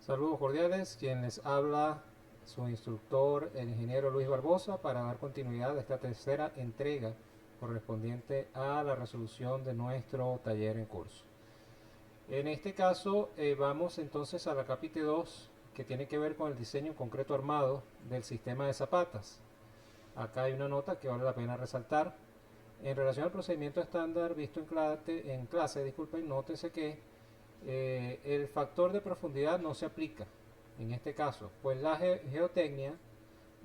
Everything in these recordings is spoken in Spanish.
Saludos cordiales, quien les habla su instructor, el ingeniero Luis Barbosa, para dar continuidad a esta tercera entrega correspondiente a la resolución de nuestro taller en curso. En este caso vamos entonces a la capítulo 2, que tiene que ver con el diseño concreto armado del sistema de zapatas. Acá hay una nota que vale la pena resaltar. En relación al procedimiento estándar visto en clase, disculpen, nótese que el factor de profundidad no se aplica en este caso, pues la geotecnia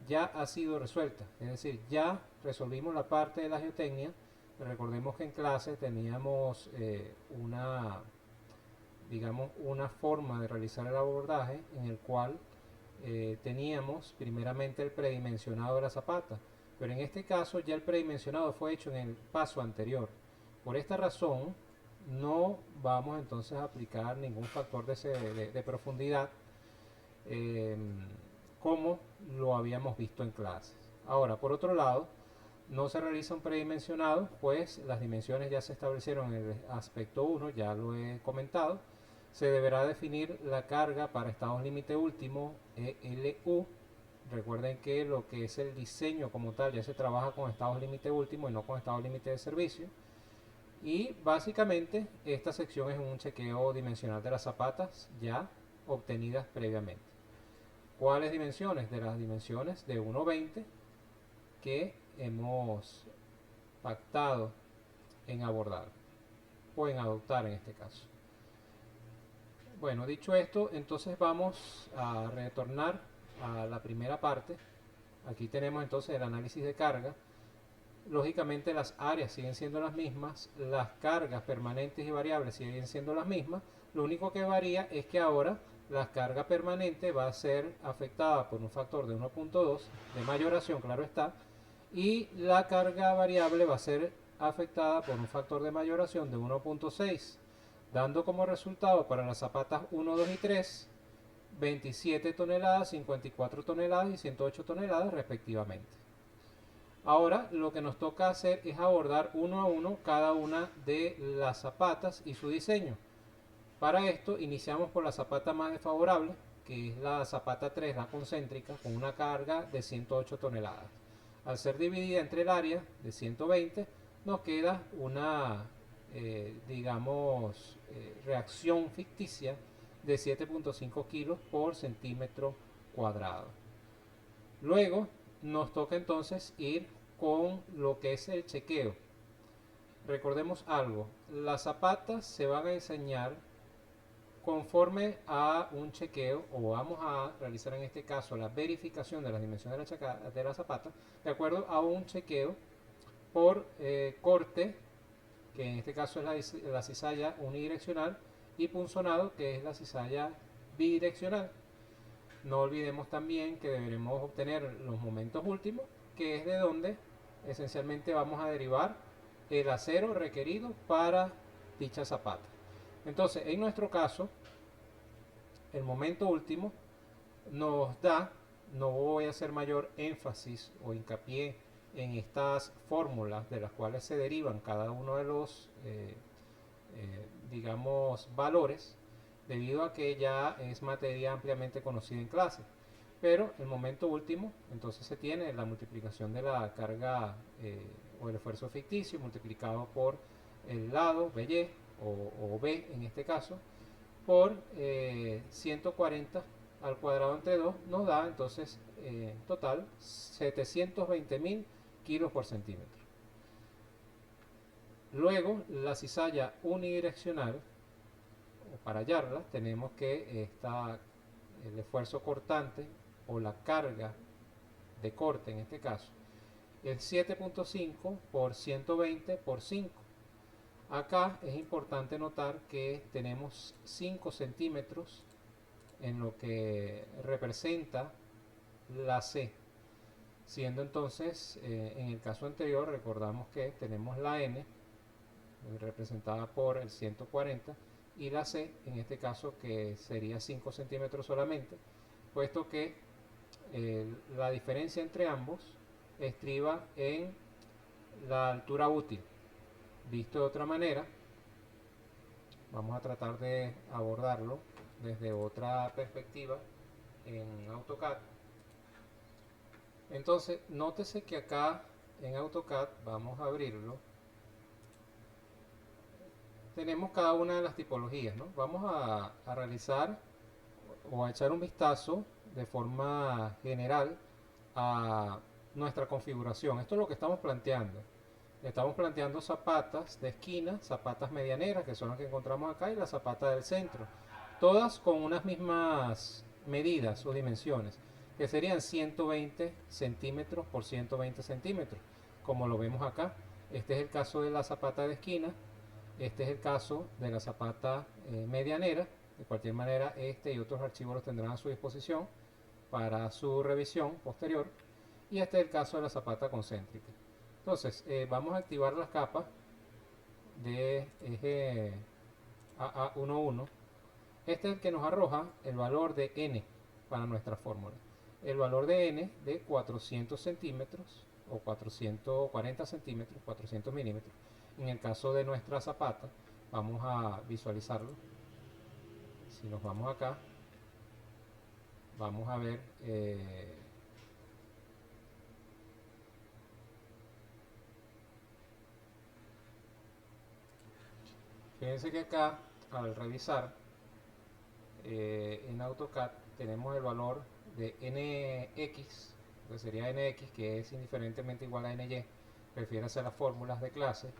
ya ha sido resuelta, es decir, ya resolvimos la parte de la geotecnia. Recordemos que en clase teníamos digamos, una forma de realizar el abordaje en el cual teníamos primeramente el predimensionado de la zapata, pero en este caso ya el predimensionado fue hecho en el paso anterior. Por esta razón no vamos entonces a aplicar ningún factor de profundidad eh, como lo habíamos visto en clases. Ahora, por otro lado, no se realiza un predimensionado, pues las dimensiones ya se establecieron en el aspecto 1, ya lo he comentado. Se deberá definir la carga para estados límite último, ELU. Recuerden que lo que es el diseño como tal ya se trabaja con estados límite último y no con estados límite de servicio. Y básicamente esta sección es un chequeo dimensional de las zapatas ya obtenidas previamente. ¿Cuáles dimensiones? De las dimensiones de 1,20 que hemos pactado en abordar o en adoptar en este caso. Bueno, dicho esto, entonces vamos a retornar a la primera parte. Aquí tenemos entonces el análisis de carga. Lógicamente las áreas siguen siendo las mismas, las cargas permanentes y variables siguen siendo las mismas. Lo único que varía es que ahora la carga permanente va a ser afectada por un factor de 1,2 de mayoración, claro está, y la carga variable va a ser afectada por un factor de mayoración de 1,6, dando como resultado para las zapatas 1, 2 y 3 27 toneladas, 54 toneladas y 108 toneladas respectivamente. Ahora lo que nos toca hacer es abordar uno a uno cada una de las zapatas y su diseño. Para esto iniciamos por la zapata más desfavorable, que es la zapata 3, la concéntrica, con una carga de 108 toneladas. Al ser dividida entre el área de 120, nos queda una, digamos, reacción ficticia de 7,5 kilos por centímetro cuadrado. Luego nos toca entonces ir con lo que es el chequeo. Recordemos algo, las zapatas se van a enseñar conforme a un chequeo, o vamos a realizar en este caso la verificación de las dimensiones de la zapata, de acuerdo a un chequeo por corte, que en este caso es la cizalla unidireccional, y punzonado, que es la cizalla bidireccional. No olvidemos también que deberemos obtener los momentos últimos, que es de donde esencialmente vamos a derivar el acero requerido para dicha zapata. Entonces, en nuestro caso, el momento último nos da, no voy a hacer mayor énfasis o hincapié en estas fórmulas de las cuales se derivan cada uno de los, digamos, valores, debido a que ya es materia ampliamente conocida en clase. Pero el momento último, entonces se tiene la multiplicación de la carga o el esfuerzo ficticio multiplicado por el lado BY o B en este caso, por 140 al cuadrado entre 2 nos da entonces total 720.000 kilos por centímetro. Luego la cizalla unidireccional, para hallarla tenemos que el esfuerzo cortante o la carga de corte en este caso es 7,5 por 120 por 5. Acá es importante notar que tenemos 5 centímetros en lo que representa la C, siendo entonces en el caso anterior recordamos que tenemos la N representada por el 140 y la C en este caso que sería 5 centímetros solamente, puesto que la diferencia entre ambos estriba en la altura útil. Visto de otra manera, vamos a tratar de abordarlo desde otra perspectiva en AutoCAD. Entonces, nótese que acá en AutoCAD, vamos a abrirlo, tenemos cada una de las tipologías, ¿no? Vamos a realizar o a echar un vistazo de forma general a nuestra configuración. Esto es lo que estamos planteando. Estamos planteando zapatas de esquina, zapatas medianeras, que son las que encontramos acá, y la zapata del centro. Todas con unas mismas medidas o dimensiones, que serían 120 centímetros por 120 centímetros, como lo vemos acá. Este es el caso de la zapata de esquina, este es el caso de la zapata medianera. De cualquier manera, este y otros archivos los tendrán a su disposición para su revisión posterior. Y este es el caso de la zapata concéntrica. Entonces, vamos a activar las capas de eje AA11. Este es el que nos arroja el valor de n para nuestra fórmula. El valor de n de 400 centímetros o 440 centímetros, 400 milímetros. En el caso de nuestra zapata, vamos a visualizarlo. Si nos vamos acá, vamos a ver fíjense que acá, al revisar en AutoCAD, tenemos el valor de NX, que sería NX, que es indiferentemente igual a NY, refiere a las fórmulas de clase.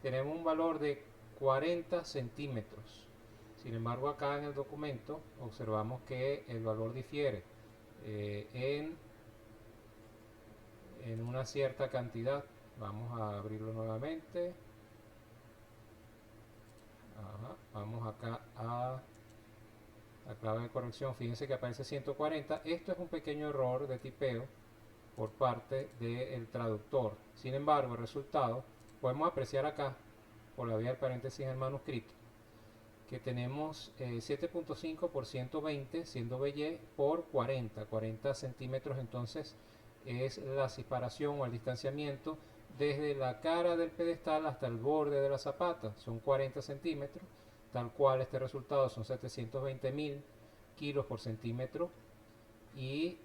Tenemos un valor de 40 centímetros. Sin embargo, acá en el documento observamos que el valor difiere en una cierta cantidad. Vamos a abrirlo nuevamente. Vamos acá a la clave de corrección. Fíjense que aparece 140. Esto es un pequeño error de tipeo por parte del traductor. Sin embargo, el resultado podemos apreciar acá, por la vía del paréntesis en el manuscrito, que tenemos 7.5 por 120, siendo BY por 40 centímetros. Entonces es la separación o el distanciamiento desde la cara del pedestal hasta el borde de la zapata. Son 40 centímetros, tal cual este resultado son 720.000 kilos por centímetro. Y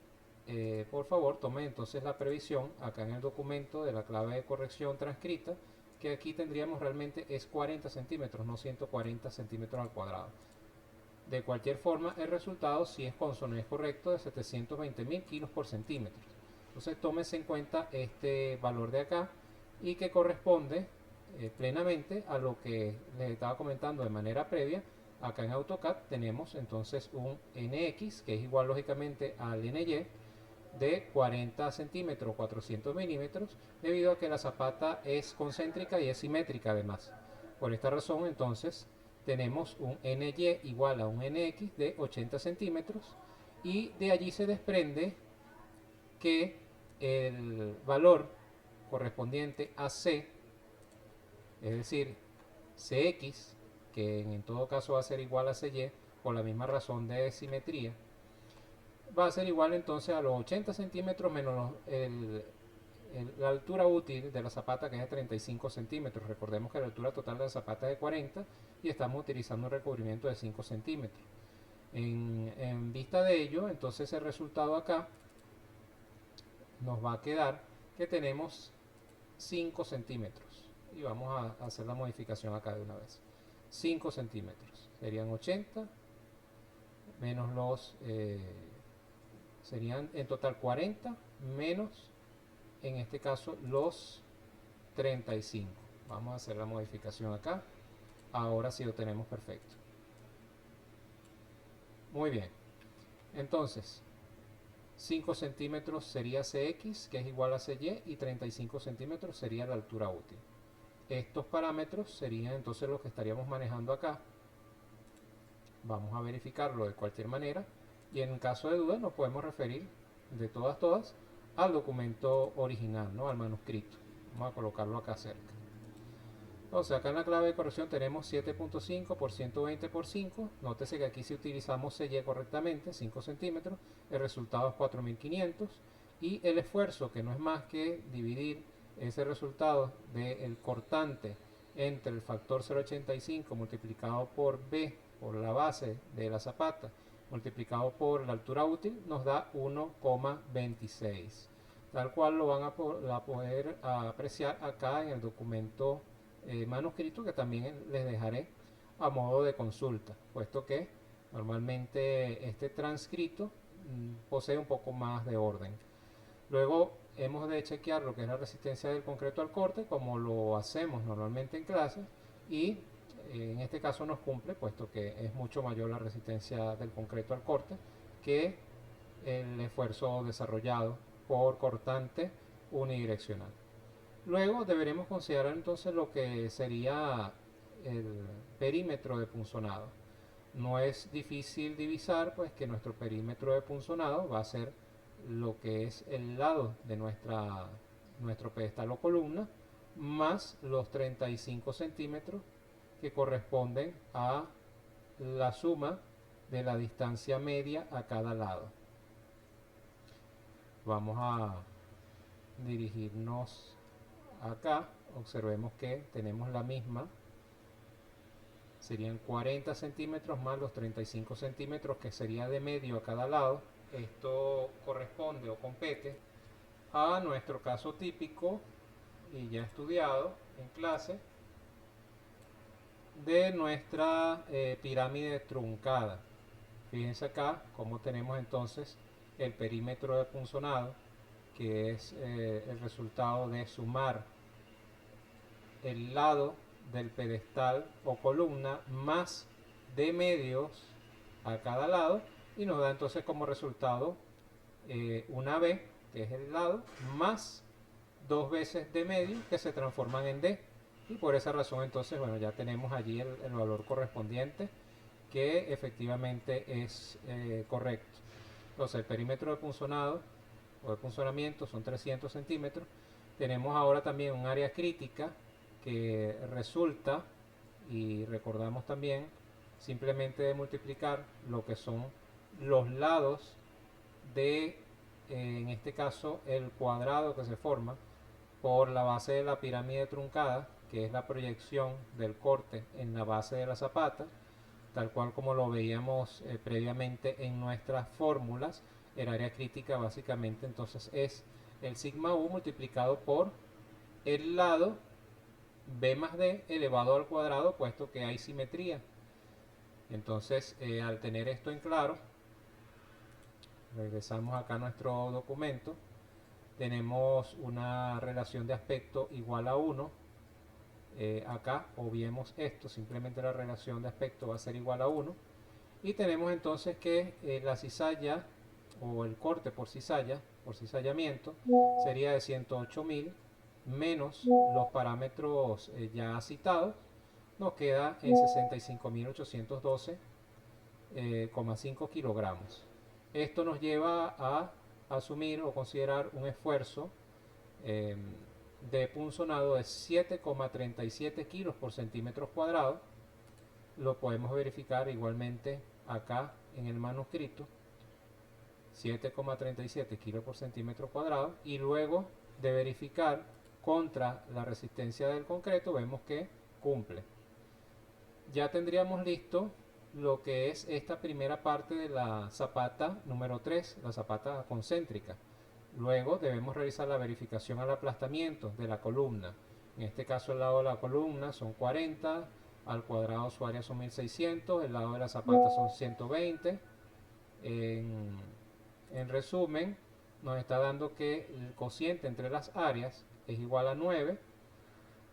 por favor tome entonces la previsión acá en el documento de la clave de corrección transcrita, que aquí tendríamos realmente es 40 centímetros, no 140 centímetros al cuadrado. De cualquier forma, el resultado, si es consono y es correcto, de 720.000 kilos por centímetro. Entonces tómese en cuenta este valor de acá, y que corresponde plenamente a lo que les estaba comentando de manera previa. Acá en AutoCAD tenemos entonces un NX, que es igual lógicamente al NY, de 40 centímetros, 400 milímetros, debido a que la zapata es concéntrica y es simétrica además. Por esta razón, entonces, tenemos un NY igual a un NX de 80 centímetros, y de allí se desprende que el valor correspondiente a C, es decir, CX, que en todo caso va a ser igual a CY, por la misma razón de simetría, va a ser igual entonces a los 80 centímetros menos la altura útil de la zapata, que es de 35 centímetros. Recordemos que la altura total de la zapata es de 40 y estamos utilizando un recubrimiento de 5 centímetros. En vista de ello, entonces el resultado acá nos va a quedar que tenemos 5 centímetros. Y vamos a hacer la modificación acá de una vez. 5 centímetros. Serían 80 menos los... serían en total 40 menos, en este caso, los 35. Vamos a hacer la modificación acá. Ahora sí lo tenemos perfecto. Muy bien. Entonces, 5 centímetros sería CX, que es igual a CY, y 35 centímetros sería la altura útil. Estos parámetros serían entonces los que estaríamos manejando acá. Vamos a verificarlo de cualquier manera, y en caso de duda nos podemos referir de todas al documento original, ¿no? Al manuscrito. Vamos a colocarlo acá cerca. Entonces acá en la clave de corrección tenemos 7.5 por 120 por 5. Nótese que aquí si utilizamos CY correctamente, 5 centímetros, el resultado es 4500, y el esfuerzo, que no es más que dividir ese resultado del cortante entre el factor 0.85 multiplicado por B por la base de la zapata multiplicado por la altura útil nos da 1,26, tal cual lo van a poder apreciar acá en el documento manuscrito, que también les dejaré a modo de consulta, puesto que normalmente este transcrito posee un poco más de orden. Luego hemos de chequear lo que es la resistencia del concreto al corte, como lo hacemos normalmente en clase, y en este caso nos cumple, puesto que es mucho mayor la resistencia del concreto al corte que el esfuerzo desarrollado por cortante unidireccional. Luego deberemos considerar entonces lo que sería el perímetro de punzonado. No es difícil divisar pues que nuestro perímetro de punzonado va a ser lo que es el lado de nuestro pedestal o columna más los 35 centímetros que corresponden a la suma de la distancia media a cada lado. Vamos a dirigirnos acá. Observemos que tenemos la misma. Serían 40 centímetros más los 35 centímetros que sería de medio a cada lado. Esto corresponde o compete a nuestro caso típico y ya estudiado en clase de nuestra pirámide truncada. Fíjense acá cómo tenemos entonces el perímetro de punzonado, que es el resultado de sumar el lado del pedestal o columna más de medios a cada lado, y nos da entonces como resultado una B, que es el lado, más dos veces de medio que se transforman en D, y por esa razón entonces bueno, ya tenemos allí el valor correspondiente, que efectivamente es correcto. Entonces el perímetro de punzonado o de punzonamiento son 300 centímetros. Tenemos ahora también un área crítica que resulta, y recordamos también, simplemente de multiplicar lo que son los lados de, en este caso, el cuadrado que se forma por la base de la pirámide truncada, que es la proyección del corte en la base de la zapata, tal cual como lo veíamos previamente en nuestras fórmulas. El área crítica básicamente entonces es el sigma u multiplicado por el lado b más d elevado al cuadrado, puesto que hay simetría. Entonces al tener esto en claro, regresamos acá a nuestro documento. Tenemos una relación de aspecto igual a 1. Acá obviemos esto, simplemente la relación de aspecto va a ser igual a 1. Y tenemos entonces que la cizalla o el corte por cizalla, por cizallamiento, sería de 108.000 menos los parámetros ya citados, nos queda en 65.812,5 kilogramos. Esto nos lleva a asumir o considerar un esfuerzo de punzonado de 7,37 kilos por centímetro cuadrado. Lo podemos verificar igualmente acá en el manuscrito, 7,37 kilos por centímetro cuadrado, y luego de verificar contra la resistencia del concreto vemos que cumple. Ya tendríamos listo lo que es esta primera parte de la zapata número 3, la zapata concéntrica. Luego debemos realizar la verificación al aplastamiento de la columna. En este caso el lado de la columna son 40, al cuadrado su área son 1600, el lado de la zapata son 120. En resumen, nos está dando que el cociente entre las áreas es igual a 9,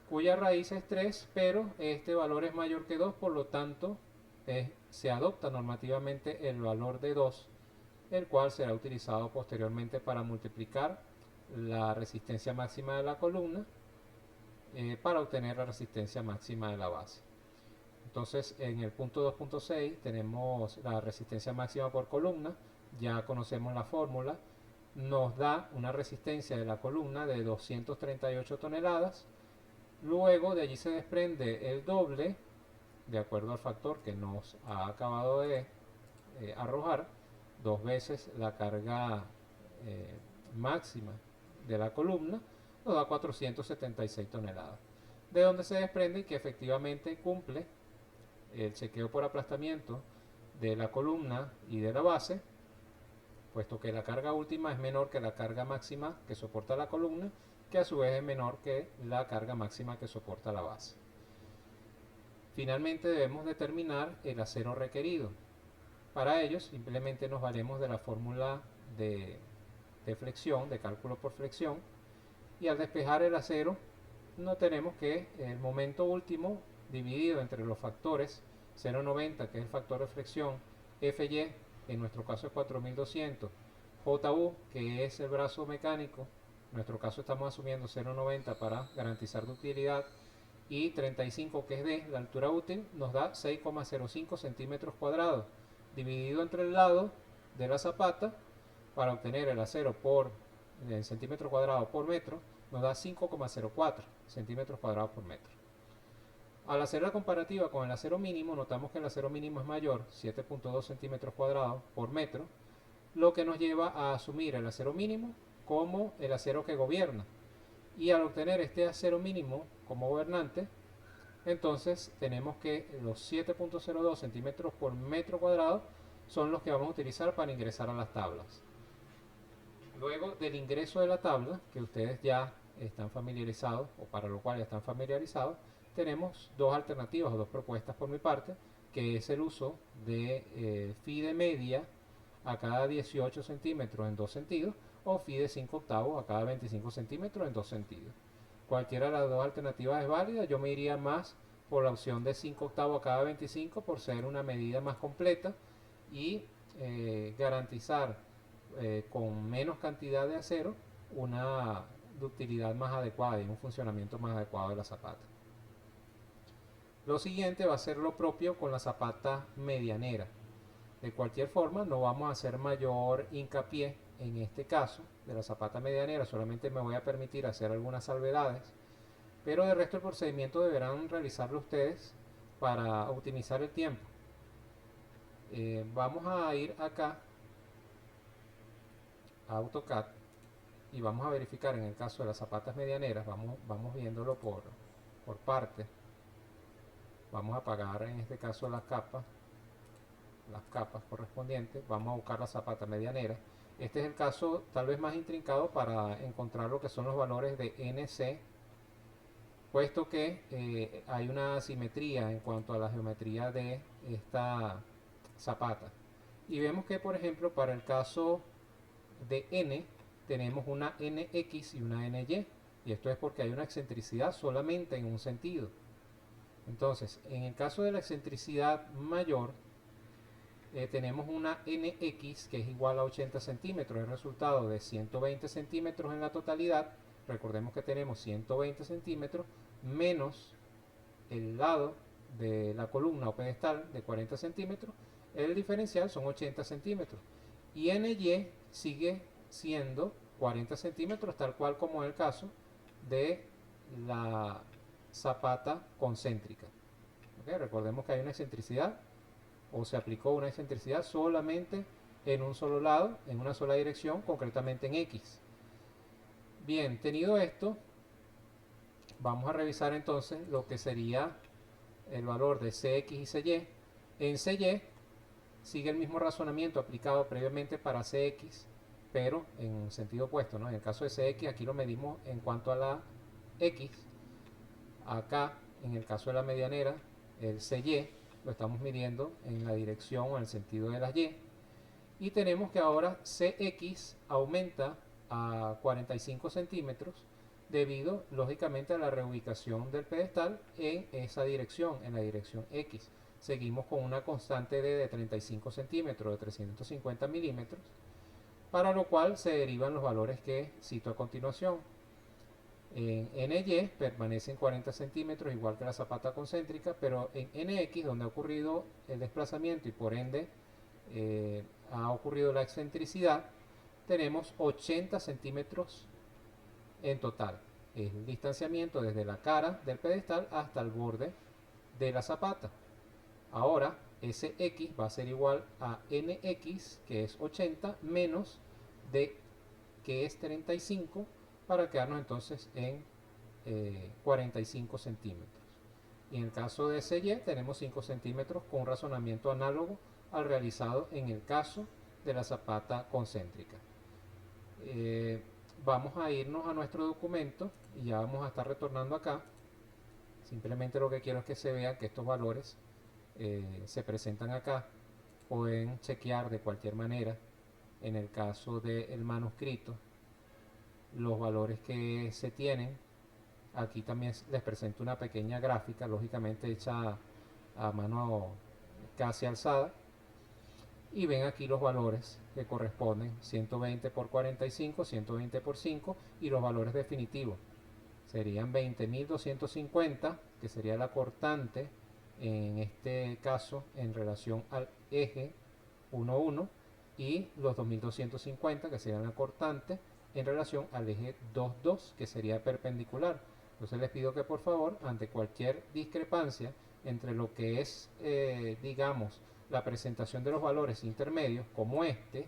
cuya raíz es 3, pero este valor es mayor que 2, por lo tanto se adopta normativamente el valor de 2, el cual será utilizado posteriormente para multiplicar la resistencia máxima de la columna para obtener la resistencia máxima de la base. Entonces en el punto 2.6 tenemos la resistencia máxima por columna, ya conocemos la fórmula, nos da una resistencia de la columna de 238 toneladas, luego de allí se desprende el doble, de acuerdo al factor que nos ha acabado de arrojar, dos veces la carga máxima de la columna, nos da 476 toneladas, de donde se desprende que efectivamente cumple el chequeo por aplastamiento de la columna y de la base, puesto que la carga última es menor que la carga máxima que soporta la columna, que a su vez es menor que la carga máxima que soporta la base. Finalmente debemos determinar el acero requerido. Para ello simplemente nos valemos de la fórmula de flexión, de cálculo por flexión, y al despejar el acero no tenemos que el momento último dividido entre los factores 0,90, que es el factor de flexión, Fy, en nuestro caso es 4200, Ju, que es el brazo mecánico, en nuestro caso estamos asumiendo 0,90 para garantizar ductilidad, y 35, que es D, la altura útil, nos da 6,05 centímetros cuadrados, dividido entre el lado de la zapata, para obtener el acero por centímetro cuadrado por metro, nos da 5,04 centímetros cuadrados por metro. Al hacer la comparativa con el acero mínimo, notamos que el acero mínimo es mayor, 7,2 centímetros cuadrados por metro, lo que nos lleva a asumir el acero mínimo como el acero que gobierna. Y al obtener este acero mínimo como gobernante, entonces tenemos que los 7,02 centímetros por metro cuadrado son los que vamos a utilizar para ingresar a las tablas. Luego del ingreso de la tabla, que ustedes ya están familiarizados, o para lo cual ya están familiarizados, tenemos dos alternativas o dos propuestas por mi parte, que es el uso de phi de media a cada 18 centímetros en dos sentidos, o phi de 5 octavos a cada 25 centímetros en dos sentidos. Cualquiera de las dos alternativas es válida. Yo me iría más por la opción de 5 octavos a cada 25 por ser una medida más completa y garantizar con menos cantidad de acero una ductilidad más adecuada y un funcionamiento más adecuado de la zapata. Lo siguiente va a ser lo propio con la zapata medianera. De cualquier forma, no vamos a hacer mayor hincapié en este caso de la zapata medianera, solamente me voy a permitir hacer algunas salvedades, pero de resto el procedimiento deberán realizarlo ustedes para optimizar el tiempo. Vamos a ir acá a AutoCAD y vamos a verificar en el caso de las zapatas medianeras, vamos viéndolo por partes. Vamos a apagar en este caso las capas correspondientes, vamos a buscar la zapata medianera. Este es el caso tal vez más intrincado para encontrar lo que son los valores de NC, puesto que hay una asimetría en cuanto a la geometría de esta zapata. Y vemos que, por ejemplo, para el caso de N tenemos una NX y una NY, y esto es porque hay una excentricidad solamente en un sentido. Entonces, en el caso de la excentricidad mayor, tenemos una NX que es igual a 80 centímetros, el resultado de 120 centímetros en la totalidad. Recordemos que tenemos 120 centímetros menos el lado de la columna o pedestal de 40 centímetros, el diferencial son 80 centímetros. Y NY sigue siendo 40 centímetros, tal cual como en el caso de la zapata concéntrica. ¿Okay? Recordemos que hay una excentricidad, o se aplicó una excentricidad solamente en un solo lado, en una sola dirección, concretamente en X. Bien, tenido esto, vamos a revisar entonces lo que sería el valor de CX y CY. En CY sigue el mismo razonamiento aplicado previamente para CX, pero en sentido opuesto, ¿no? En el caso de CX, aquí lo medimos en cuanto a la X. Acá, en el caso de la medianera, el CY lo estamos midiendo en la dirección o en el sentido de las Y. Y tenemos que ahora CX aumenta a 45 centímetros debido, lógicamente, a la reubicación del pedestal en esa dirección, en la dirección X. Seguimos con una constante D de 35 centímetros, de 350 milímetros, para lo cual se derivan los valores que cito a continuación. En NY permanece en 40 centímetros, igual que la zapata concéntrica, pero en NX, donde ha ocurrido el desplazamiento y por ende ha ocurrido la excentricidad, tenemos 80 centímetros en total. Es el distanciamiento desde la cara del pedestal hasta el borde de la zapata. Ahora, SX va a ser igual a NX, que es 80, menos D, que es 35, para quedarnos entonces en 45 centímetros. Y en el caso de SY tenemos 5 centímetros con un razonamiento análogo al realizado en el caso de la zapata concéntrica. Vamos a irnos a nuestro documento y ya vamos a estar retornando acá. Simplemente lo que quiero es que se vea que estos valores se presentan acá. Pueden chequear de cualquier manera, en el caso del manuscrito, los valores que se tienen. Aquí también les presento una pequeña gráfica, lógicamente hecha a mano casi alzada. Y ven aquí los valores que corresponden: 120 por 45, 120 por 5, y los valores definitivos serían 20.250, que sería la cortante en este caso en relación al eje 1,1, y los 2.250, que serían la cortante en relación al eje 2,2, que sería perpendicular. Entonces les pido que por favor, ante cualquier discrepancia entre lo que es, digamos, la presentación de los valores intermedios, como este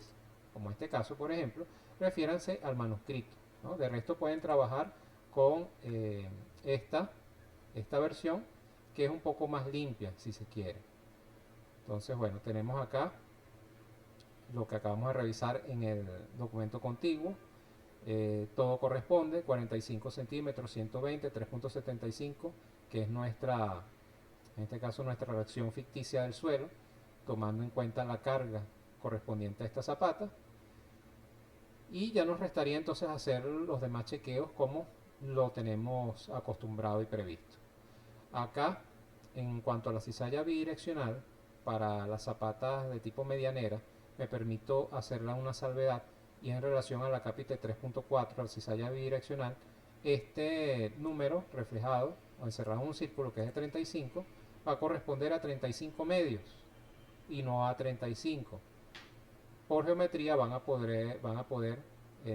caso por ejemplo, refiéranse al manuscrito, ¿no? De resto pueden trabajar con esta versión, que es un poco más limpia si se quiere. Entonces bueno, tenemos acá lo que acabamos de revisar en el documento contiguo. Todo corresponde: 45 centímetros, 120, 3.75, que es nuestra, en este caso nuestra reacción ficticia del suelo, tomando en cuenta la carga correspondiente a esta zapata. Y ya nos restaría entonces hacer los demás chequeos como lo tenemos acostumbrado y previsto. Acá, en cuanto a la cizalla bidireccional, para las zapatas de tipo medianera, me permito hacerla una salvedad, y en relación a la capite 3.4, la cizalla bidireccional, este número reflejado o encerrado en un círculo, que es de 35, va a corresponder a 35 medios y no a 35. Por geometría van a poder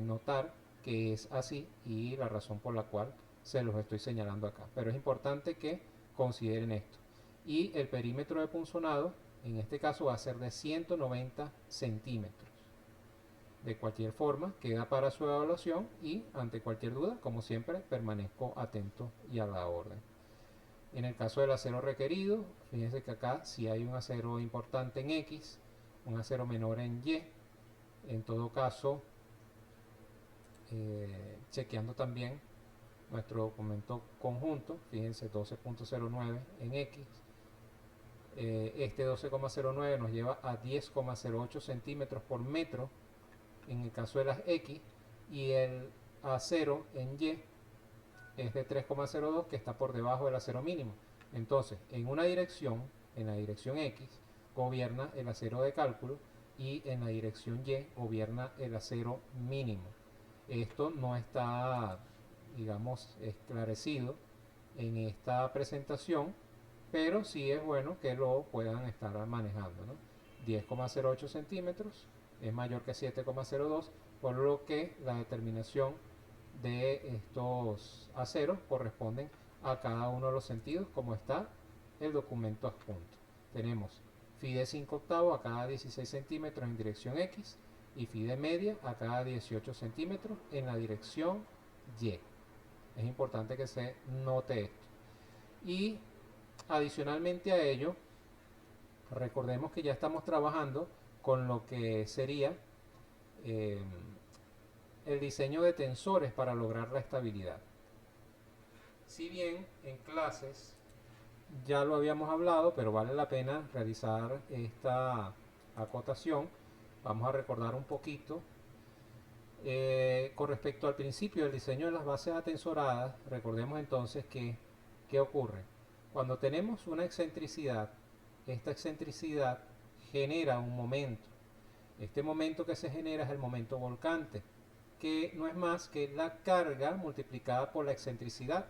notar que es así, y la razón por la cual se los estoy señalando acá. Pero es importante que consideren esto. Y el perímetro de punzonado en este caso va a ser de 190 centímetros. De cualquier forma, queda para su evaluación, y ante cualquier duda, como siempre, permanezco atento y a la orden. En el caso del acero requerido, fíjense que acá si hay un acero importante en X, un acero menor en Y. En todo caso, chequeando también nuestro documento conjunto, fíjense, 12.09 en X. Este 12,09 nos lleva a 10,08 centímetros por metro en el caso de las X, y el acero en Y es de 3,02, que está por debajo del acero mínimo. Entonces, en una dirección, en la dirección X, gobierna el acero de cálculo, y en la dirección Y gobierna el acero mínimo. Esto no está, digamos, esclarecido en esta presentación, pero sí es bueno que lo puedan estar manejando, ¿no? 10,08 centímetros es mayor que 7,02, por lo que la determinación de estos aceros corresponden a cada uno de los sentidos, como está el documento adjunto. Tenemos phi de 5 octavos a cada 16 centímetros en dirección X, y phi de media a cada 18 centímetros en la dirección Y. Es importante que se note esto. Y adicionalmente a ello, recordemos que ya estamos trabajando con lo que sería el diseño de tensores para lograr la estabilidad. Si bien en clases ya lo habíamos hablado, pero vale la pena realizar esta acotación. Vamos a recordar un poquito. Con respecto al principio del diseño de las bases atensoradas, recordemos entonces que, ¿qué ocurre? Cuando tenemos una excentricidad, esta excentricidad genera un momento. Este momento que se genera es el momento volcante, que no es más que la carga multiplicada por la excentricidad.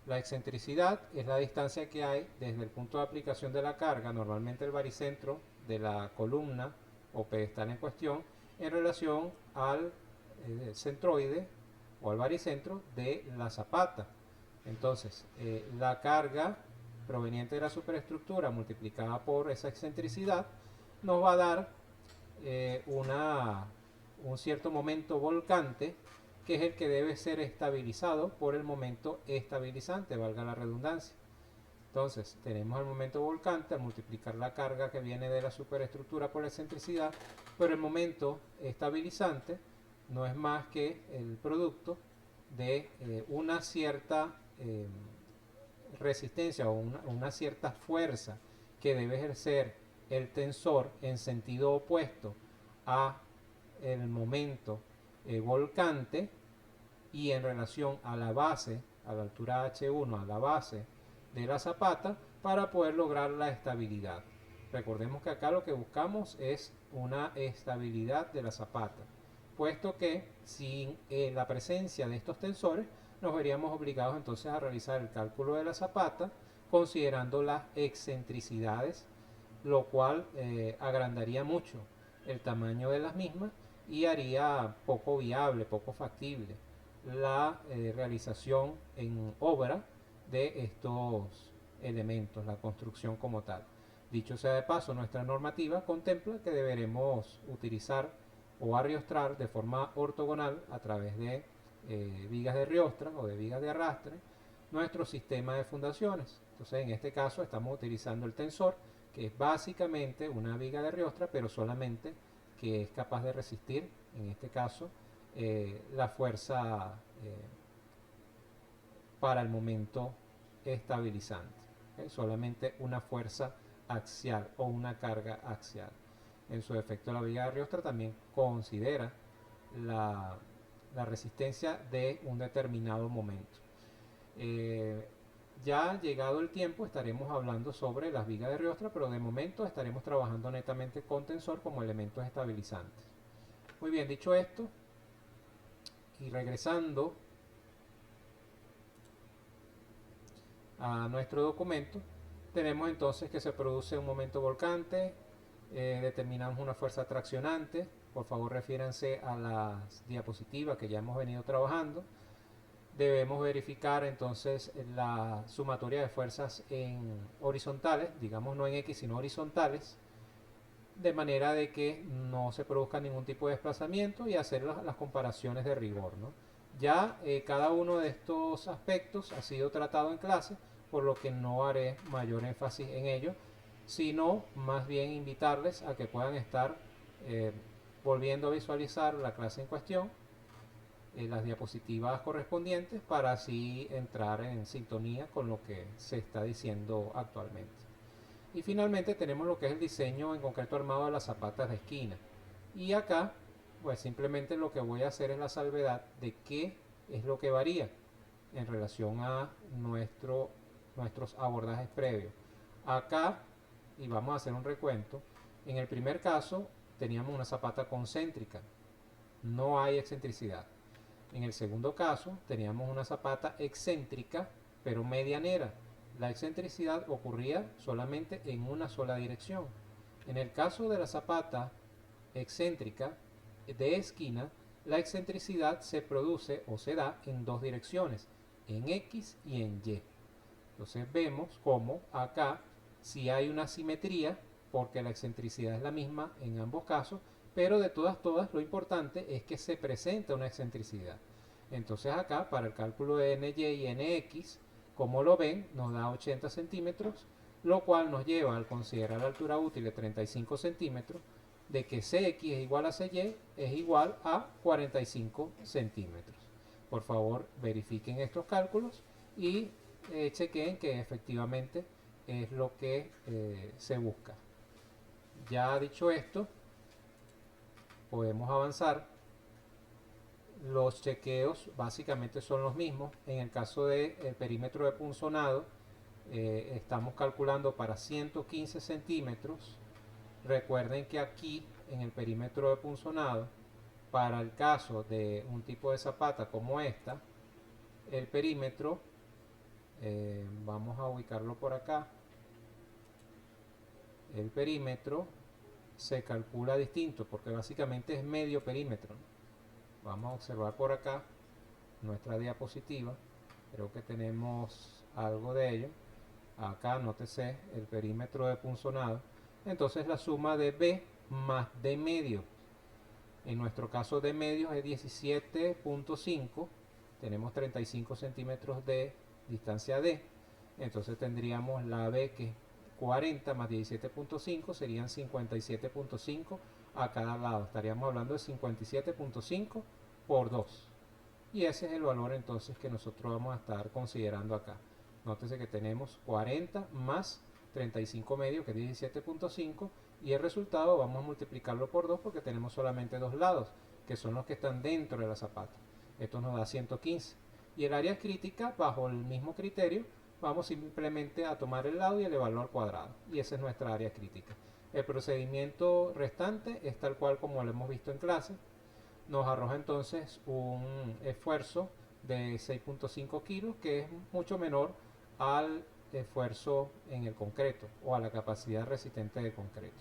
La excentricidad es la distancia que hay desde el punto de aplicación de la carga, normalmente el baricentro de la columna o pedestal en cuestión, en relación al centroide o al baricentro de la zapata. Entonces, la carga proveniente de la superestructura multiplicada por esa excentricidad nos va a dar un cierto momento volcante, que es el que debe ser estabilizado por el momento estabilizante, valga la redundancia. Entonces tenemos el momento volcante al multiplicar la carga que viene de la superestructura por la excentricidad, pero el momento estabilizante no es más que el producto de una cierta resistencia o una cierta fuerza que debe ejercer el tensor en sentido opuesto a el momento volcante y en relación a la base, a la altura H1, a la base de la zapata, para poder lograr la estabilidad. Recordemos que acá lo que buscamos es una estabilidad de la zapata, puesto que sin la presencia de estos tensores nos veríamos obligados entonces a realizar el cálculo de la zapata considerando las excentricidades, lo cual agrandaría mucho el tamaño de las mismas y haría poco viable, poco factible la realización en obra de estos elementos, la construcción como tal. Dicho sea de paso, nuestra normativa contempla que deberemos utilizar o arriostrar de forma ortogonal a través de vigas de riostra o de vigas de arrastre nuestro sistema de fundaciones. Entonces en este caso estamos utilizando el tensor, que es básicamente una viga de riostra, pero solamente que es capaz de resistir, en este caso, la fuerza para el momento estabilizante. Solamente una fuerza axial o una carga axial. En su efecto, la viga de riostra también considera la resistencia de un determinado momento. Ya llegado el tiempo estaremos hablando sobre las vigas de riostra, pero de momento estaremos trabajando netamente con tensor como elementos estabilizantes. Muy bien, dicho esto, y regresando a nuestro documento, tenemos entonces que se produce un momento volcante, determinamos una fuerza traccionante. Por favor, refiéranse a las diapositivas que ya hemos venido trabajando. Debemos verificar entonces la sumatoria de fuerzas en horizontales, digamos no en X sino horizontales, de manera de que no se produzca ningún tipo de desplazamiento y hacer las comparaciones de rigor, ¿no? Ya cada uno de estos aspectos ha sido tratado en clase, por lo que no haré mayor énfasis en ello, sino más bien invitarles a que puedan estar volviendo a visualizar la clase en cuestión, las diapositivas correspondientes, para así entrar en sintonía con lo que se está diciendo actualmente. Y finalmente tenemos lo que es el diseño en concreto armado de las zapatas de esquina. Y acá, pues simplemente lo que voy a hacer es la salvedad de qué es lo que varía en relación a nuestros abordajes previos. Acá, y vamos a hacer un recuento, en el primer caso teníamos una zapata concéntrica, no hay excentricidad. En el segundo caso teníamos una zapata excéntrica, pero medianera. La excentricidad ocurría solamente en una sola dirección. En el caso de la zapata excéntrica de esquina, la excentricidad se produce o se da en dos direcciones, en X y en Y. Entonces vemos como acá sí hay una simetría, porque la excentricidad es la misma en ambos casos, pero de todas lo importante es que se presenta una excentricidad. Entonces acá para el cálculo de NY y NX, como lo ven, nos da 80 centímetros, lo cual nos lleva al considerar la altura útil de 35 centímetros, de que CX es igual a CY es igual a 45 centímetros. Por favor, verifiquen estos cálculos y chequen que efectivamente es lo que se busca. Ya dicho esto, podemos avanzar. Los chequeos básicamente son los mismos. En el caso del perímetro de punzonado, estamos calculando para 115 centímetros. Recuerden que aquí en el perímetro de punzonado, para el caso de un tipo de zapata como esta, el perímetro, vamos a ubicarlo por acá, el perímetro se calcula distinto porque básicamente es medio perímetro, ¿no? Vamos a observar por acá nuestra diapositiva, creo que tenemos algo de ello. Acá nótese el perímetro de punzonado, entonces la suma de B más D medio, en nuestro caso D medio es 17.5, tenemos 35 centímetros de distancia D, Entonces tendríamos la B, que es 40 más 17.5 serían 57.5 a cada lado. Estaríamos hablando de 57.5 por 2. Y ese es el valor entonces que nosotros vamos a estar considerando acá. Nótese que tenemos 40 más 35 medio, que es 17.5, y el resultado vamos a multiplicarlo por 2 porque tenemos solamente dos lados, que son los que están dentro de la zapata. Esto nos da 115. Y el área crítica, bajo el mismo criterio, vamos simplemente a tomar el lado y elevarlo al cuadrado. Y esa es nuestra área crítica. El procedimiento restante es tal cual como lo hemos visto en clase. Nos arroja entonces un esfuerzo de 6.5 kilos, que es mucho menor al esfuerzo en el concreto o a la capacidad resistente de concreto.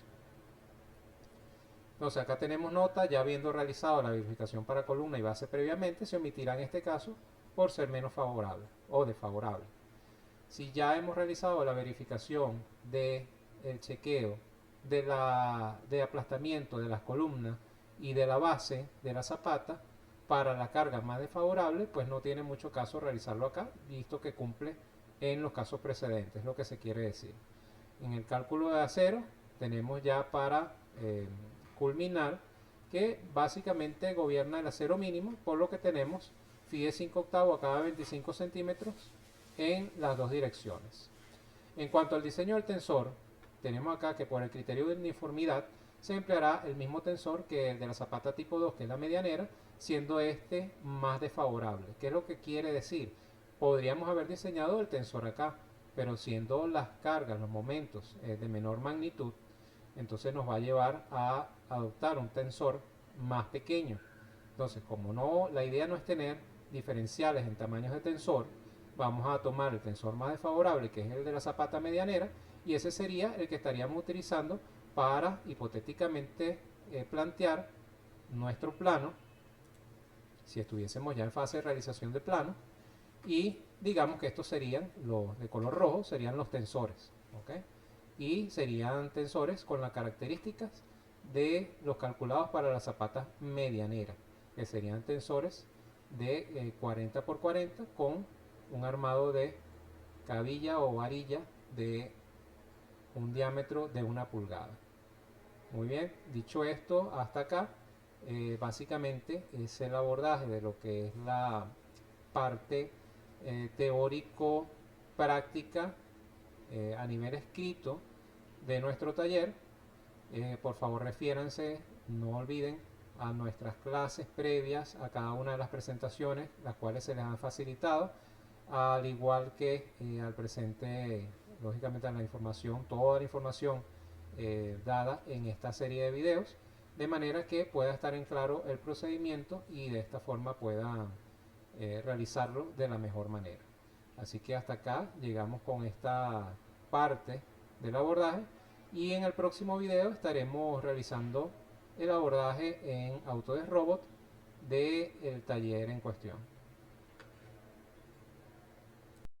Entonces acá tenemos nota, ya habiendo realizado la verificación para columna y base previamente, se omitirá en este caso por ser menos favorable o desfavorable. Si ya hemos realizado la verificación del chequeo de aplastamiento de las columnas y de la base de la zapata para la carga más desfavorable, pues no tiene mucho caso realizarlo acá, visto que cumple en los casos precedentes, lo que se quiere decir. En el cálculo de acero tenemos ya para culminar que básicamente gobierna el acero mínimo, por lo que tenemos phi de 5 octavos a cada 25 centímetros en las dos direcciones. En cuanto al diseño del tensor, tenemos acá que por el criterio de uniformidad se empleará el mismo tensor que el de la zapata tipo 2, que es la medianera, siendo este más desfavorable. ¿Qué es lo que quiere decir? Podríamos haber diseñado el tensor acá, pero siendo las cargas, los momentos de menor magnitud, entonces nos va a llevar a adoptar un tensor más pequeño. Entonces, como no, la idea no es tener diferenciales en tamaños de tensor, vamos a tomar el tensor más desfavorable, que es el de la zapata medianera, y ese sería el que estaríamos utilizando para hipotéticamente plantear nuestro plano, si estuviésemos ya en fase de realización de plano, y digamos que estos serían los de color rojo, serían los tensores, ¿okay? Y serían tensores con las características de los calculados para la zapata medianera, que serían tensores de 40 por 40 con un armado de cabilla o varilla de un diámetro de 1 pulgada. Muy bien, dicho esto, hasta acá básicamente es el abordaje de lo que es la parte teórico práctica a nivel escrito de nuestro taller. Por favor refiéranse, no olviden, a nuestras clases previas a cada una de las presentaciones, las cuales se les han facilitado, al igual que al presente, lógicamente, la información, toda la información dada en esta serie de videos, de manera que pueda estar en claro el procedimiento y de esta forma pueda realizarlo de la mejor manera. Así que hasta acá llegamos con esta parte del abordaje, y en el próximo video estaremos realizando el abordaje en Autodesk Robot del taller en cuestión.